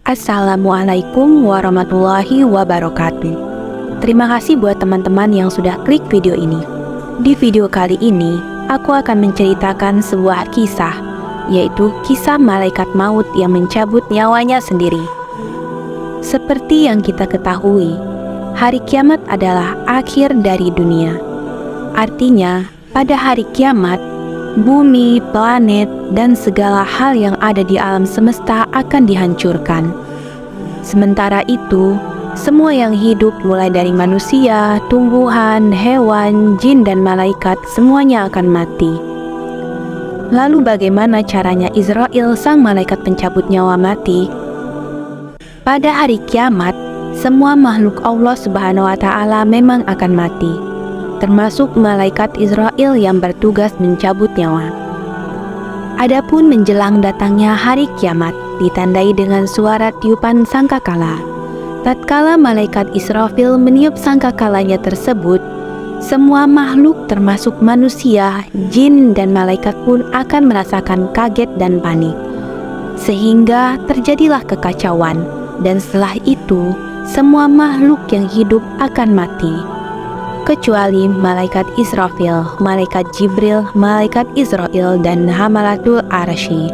Assalamualaikum warahmatullahi wabarakatuh. Terima kasih buat teman-teman yang sudah klik video ini. Di video kali ini, aku akan menceritakan sebuah kisah, yaitu kisah malaikat maut yang mencabut nyawanya sendiri. Seperti yang kita ketahui, hari kiamat adalah akhir dari dunia. Artinya, pada hari kiamat, bumi, planet, dan segala hal yang ada di alam semesta akan dihancurkan. Sementara itu, semua yang hidup mulai dari manusia, tumbuhan, hewan, jin, dan malaikat semuanya akan mati. Lalu bagaimana caranya Israel, sang malaikat pencabut nyawa, mati? Pada hari kiamat, semua makhluk Allah Subhanahu wa Ta'ala memang akan mati, termasuk malaikat Israel yang bertugas mencabut nyawa. Adapun menjelang datangnya hari kiamat ditandai dengan suara tiupan sangkakala. Tatkala malaikat Israfil meniup sangkakalanya tersebut, semua makhluk termasuk manusia, jin, dan malaikat pun akan merasakan kaget dan panik. Sehingga terjadilah kekacauan, dan setelah itu semua makhluk yang hidup akan mati, kecuali malaikat Israfil, malaikat Jibril, malaikat Israel, dan Hamalatul Arsy.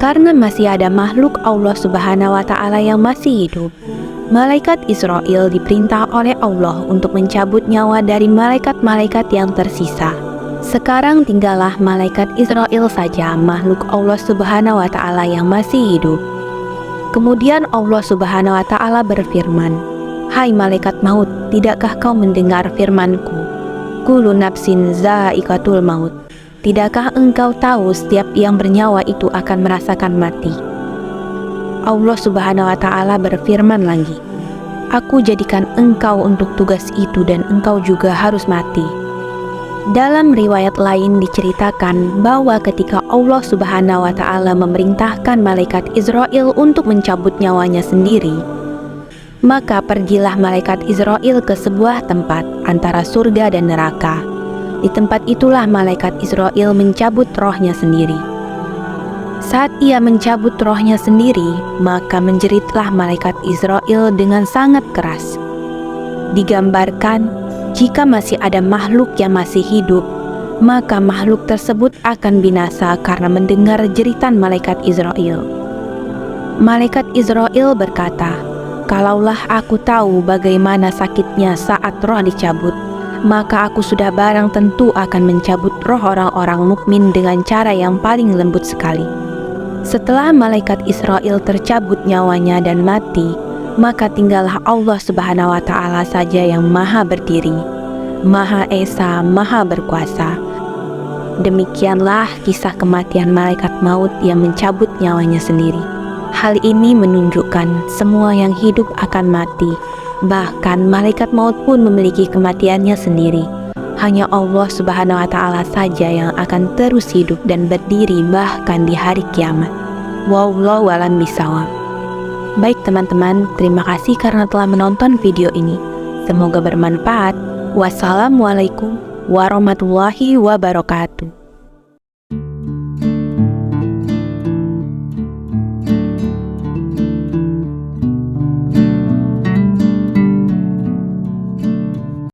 Karena masih ada makhluk Allah Subhanahu wa Ta'ala yang masih hidup, malaikat Israel diperintah oleh Allah untuk mencabut nyawa dari malaikat-malaikat yang tersisa. Sekarang tinggallah malaikat Israel saja, makhluk Allah Subhanahu wa Ta'ala yang masih hidup. Kemudian Allah Subhanahu wa Ta'ala berfirman, "Hai malaikat maut, tidakkah kau mendengar firman-Ku? Kullu nafsin za'iqatul maut. Tidakkah engkau tahu setiap yang bernyawa itu akan merasakan mati?" Allah Subhanahu wa Ta'ala berfirman lagi, "Aku jadikan engkau untuk tugas itu dan engkau juga harus mati." Dalam riwayat lain diceritakan bahwa ketika Allah Subhanahu wa Ta'ala memerintahkan malaikat Israel untuk mencabut nyawanya sendiri, maka pergilah malaikat Israel ke sebuah tempat antara surga dan neraka. Di tempat itulah malaikat Israel mencabut rohnya sendiri. Saat ia mencabut rohnya sendiri, maka menjeritlah malaikat Israel dengan sangat keras. Digambarkan, jika masih ada makhluk yang masih hidup, maka makhluk tersebut akan binasa karena mendengar jeritan malaikat Israel. Malaikat Israel berkata, "Kalaulah aku tahu bagaimana sakitnya saat roh dicabut, maka aku sudah barang tentu akan mencabut roh orang-orang mukmin dengan cara yang paling lembut sekali." Setelah malaikat Israel tercabut nyawanya dan mati, maka tinggallah Allah Subhanahu wa Ta'ala saja yang maha berdiri, maha esa, maha berkuasa. Demikianlah kisah kematian malaikat maut yang mencabut nyawanya sendiri. Hal ini menunjukkan semua yang hidup akan mati. Bahkan malaikat maut pun memiliki kematiannya sendiri. Hanya Allah Subhanahu wa Ta'ala saja yang akan terus hidup dan berdiri bahkan di hari kiamat. Wallahu a'lam bishawab. Baik teman-teman, terima kasih karena telah menonton video ini. Semoga bermanfaat. Wassalamualaikum warahmatullahi wabarakatuh.